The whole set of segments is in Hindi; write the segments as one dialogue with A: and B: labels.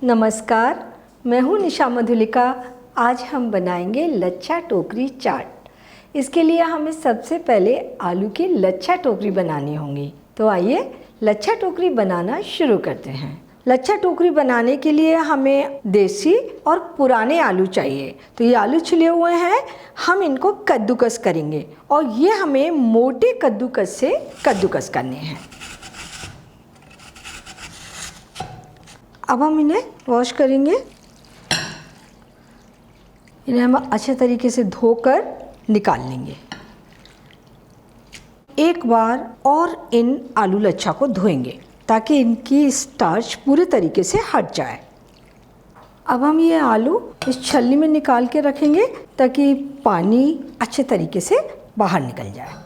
A: नमस्कार, मैं हूँ निशा मधुलिका। आज हम बनाएंगे लच्छा टोकरी चाट। इसके लिए हमें सबसे पहले आलू की लच्छा टोकरी बनानी होगी। तो आइए लच्छा टोकरी बनाना शुरू करते हैं। लच्छा टोकरी बनाने के लिए हमें देसी और पुराने आलू चाहिए। तो ये आलू छिले हुए हैं, हम इनको कद्दूकस करेंगे और ये हमें मोटे कद्दूकस से कद्दूकस करने हैं। अब हम इन्हें वॉश करेंगे। इन्हें हम अच्छे तरीके से धोकर निकाल लेंगे। एक बार और इन आलू लच्छा को धोएंगे ताकि इनकी स्टार्च पूरे तरीके से हट जाए। अब हम ये आलू इस छलनी में निकाल के रखेंगे ताकि पानी अच्छे तरीके से बाहर निकल जाए।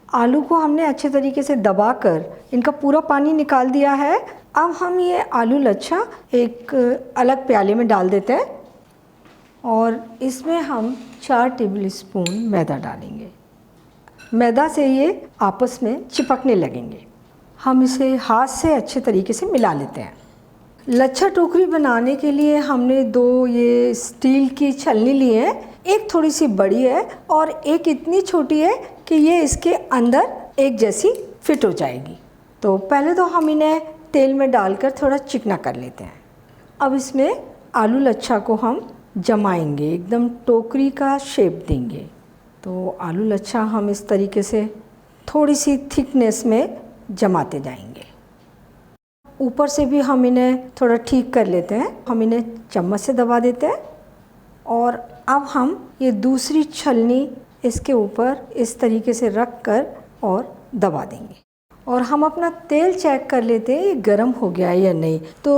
A: आलू को हमने अच्छे तरीके से दबाकर इनका पूरा पानी निकाल दिया है। अब हम ये आलू लच्छा एक अलग प्याले में डाल देते हैं और इसमें हम 4 टेबलस्पून मैदा डालेंगे। मैदा से ये आपस में चिपकने लगेंगे। हम इसे हाथ से अच्छे तरीके से मिला लेते हैं। लच्छा टोकरी बनाने के लिए हमने 2 ये स्टील की छलनी ली है। एक थोड़ी सी बड़ी है और एक इतनी छोटी है कि ये इसके अंदर एक जैसी फिट हो जाएगी। तो पहले तो हम इन्हें तेल में डालकर थोड़ा चिकना कर लेते हैं। अब इसमें आलू लच्छा को हम जमाएंगे, एकदम टोकरी का शेप देंगे। तो आलू लच्छा हम इस तरीके से थोड़ी सी थिकनेस में जमाते जाएंगे। ऊपर से भी हम इन्हें थोड़ा ठीक कर लेते हैं। हम इन्हें चम्मच से दबा देते हैं और अब हम ये दूसरी छलनी इसके ऊपर इस तरीके से रख कर और दबा देंगे। और हम अपना तेल चेक कर लेते हैं ये गर्म हो गया है या नहीं। तो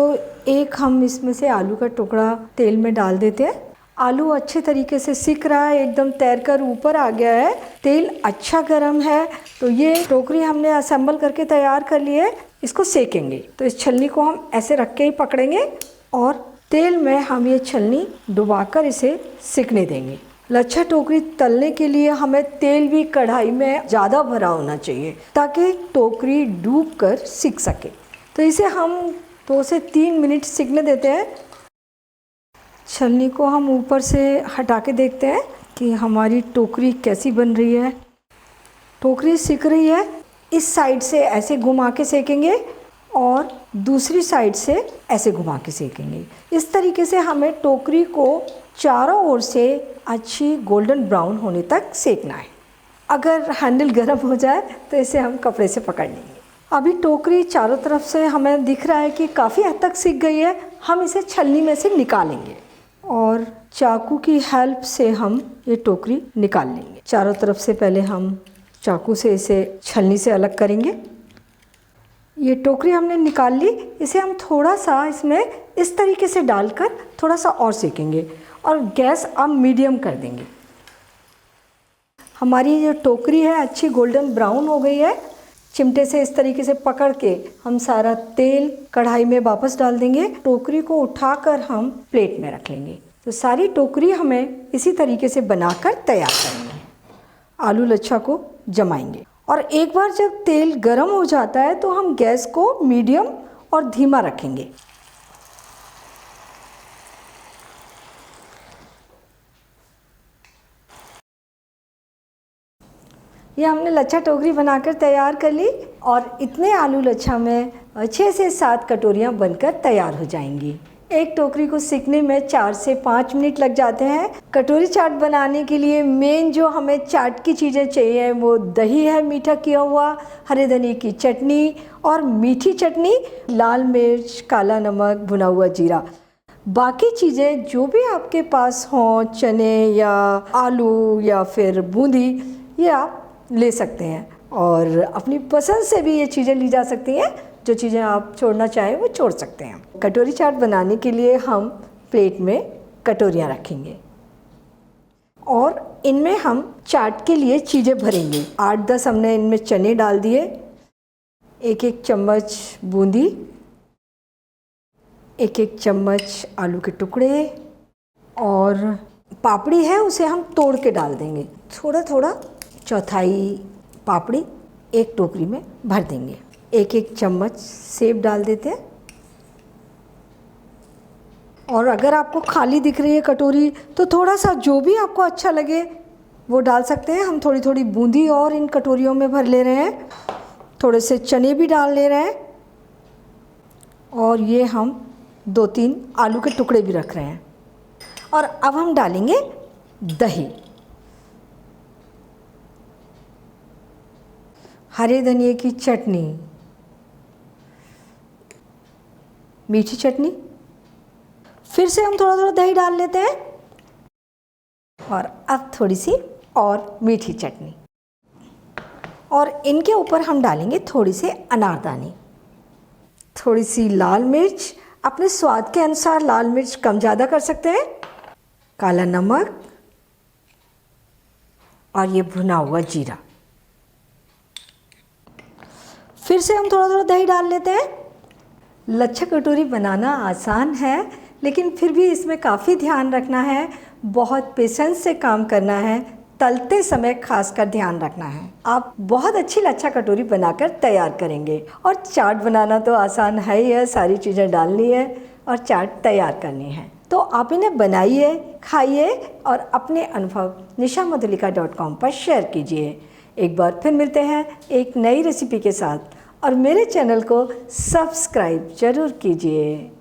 A: एक हम इसमें से आलू का टुकड़ा तेल में डाल देते हैं। आलू अच्छे तरीके से सिक रहा है, एकदम तैरकर ऊपर आ गया है। तेल अच्छा गर्म है। तो ये टोकरी हमने असेंबल करके तैयार कर ली है। इसको सेकेंगे। तो इस छलनी को हम ऐसे रख के ही पकड़ेंगे और तेल में हम ये छलनी डुबाकर इसे सिकने देंगे। लच्छा टोकरी तलने के लिए हमें तेल भी कढ़ाई में ज़्यादा भरा होना चाहिए ताकि टोकरी डूबकर सिक सके। तो इसे हम 2 से 3 मिनट सिकने देते हैं। छलनी को हम ऊपर से हटा के देखते हैं कि हमारी टोकरी कैसी बन रही है। टोकरी सिक रही है। इस साइड से ऐसे घुमा के सेकेंगे और दूसरी साइड से ऐसे घुमा के सेकेंगे। इस तरीके से हमें टोकरी को चारों ओर से अच्छी गोल्डन ब्राउन होने तक सेकना है। अगर हैंडल गर्म हो जाए तो इसे हम कपड़े से पकड़ लेंगे। अभी टोकरी चारों तरफ से हमें दिख रहा है कि काफ़ी हद तक सिक गई है। हम इसे छलनी में से निकालेंगे और चाकू की हेल्प से हम ये टोकरी निकाल लेंगे। चारों तरफ से पहले हम चाकू से इसे छलनी से अलग करेंगे। ये टोकरी हमने निकाल ली। इसे हम थोड़ा सा इसमें इस तरीके से डालकर थोड़ा सा और सेकेंगे और गैस अब मीडियम कर देंगे। हमारी जो टोकरी है अच्छी गोल्डन ब्राउन हो गई है। चिमटे से इस तरीके से पकड़ के हम सारा तेल कढ़ाई में वापस डाल देंगे। टोकरी को उठाकर हम प्लेट में रख लेंगे। तो सारी टोकरी हमें इसी तरीके से बनाकर तैयार करेंगे। आलू लच्छा को जमाएंगे और एक बार जब तेल गर्म हो जाता है तो हम गैस को मीडियम और धीमा रखेंगे। ये हमने लच्छा टोकरी बनाकर तैयार कर ली और इतने आलू लच्छा में 6 से 7 कटोरियाँ बनकर तैयार हो जाएंगी। एक टोकरी को सिकने में 4 से 5 मिनट लग जाते हैं। कटोरी चाट बनाने के लिए मेन जो हमें चाट की चीज़ें चाहिए वो दही है, मीठा किया हुआ, हरे धनिए की चटनी और मीठी चटनी, लाल मिर्च, काला नमक, भुना हुआ जीरा। बाकी चीज़ें जो भी आपके पास हों, चने या आलू या फिर बूंदी, ये आप ले सकते हैं और अपनी पसंद से भी ये चीज़ें ली जा सकती हैं। जो चीज़ें आप छोड़ना चाहें वो छोड़ सकते हैं। कटोरी चाट बनाने के लिए हम प्लेट में कटोरियाँ रखेंगे और इनमें हम चाट के लिए चीज़ें भरेंगे। 8-10 हमने इनमें चने डाल दिए, 1-1 चम्मच बूंदी, 1-1 चम्मच आलू के टुकड़े और पापड़ी है उसे हम तोड़ के डाल देंगे। थोड़ा थोड़ा चौथाई पापड़ी एक टोकरी में भर देंगे। 1-1 चम्मच सेब डाल देते हैं और अगर आपको खाली दिख रही है कटोरी तो थोड़ा सा जो भी आपको अच्छा लगे वो डाल सकते हैं। हम थोड़ी थोड़ी बूंदी और इन कटोरियों में भर ले रहे हैं, थोड़े से चने भी डाल ले रहे हैं और ये हम 2-3 आलू के टुकड़े भी रख रहे हैं। और अब हम डालेंगे दही, हरे धनिए की चटनी, मीठी चटनी, फिर से हम थोड़ा थोड़ा दही डाल लेते हैं और अब थोड़ी सी और मीठी चटनी और इनके ऊपर हम डालेंगे थोड़ी सी अनारदानी, थोड़ी सी लाल मिर्च, अपने स्वाद के अनुसार लाल मिर्च कम ज़्यादा कर सकते हैं, काला नमक और ये भुना हुआ जीरा। फिर से हम थोड़ा थोड़ा दही डाल लेते हैं। लच्छा कटोरी बनाना आसान है लेकिन फिर भी इसमें काफ़ी ध्यान रखना है, बहुत पेशेंस से काम करना है, तलते समय खासकर ध्यान रखना है। आप बहुत अच्छी लच्छा कटोरी बनाकर तैयार करेंगे। और चाट बनाना तो आसान है ही है, सारी चीज़ें डालनी है और चाट तैयार करनी है। तो आप इन्हें बनाइए, खाइए और अपने अनुभव nishamadhulika.com पर शेयर कीजिए। एक बार फिर मिलते हैं एक नई रेसिपी के साथ और मेरे चैनल को सब्सक्राइब ज़रूर कीजिए।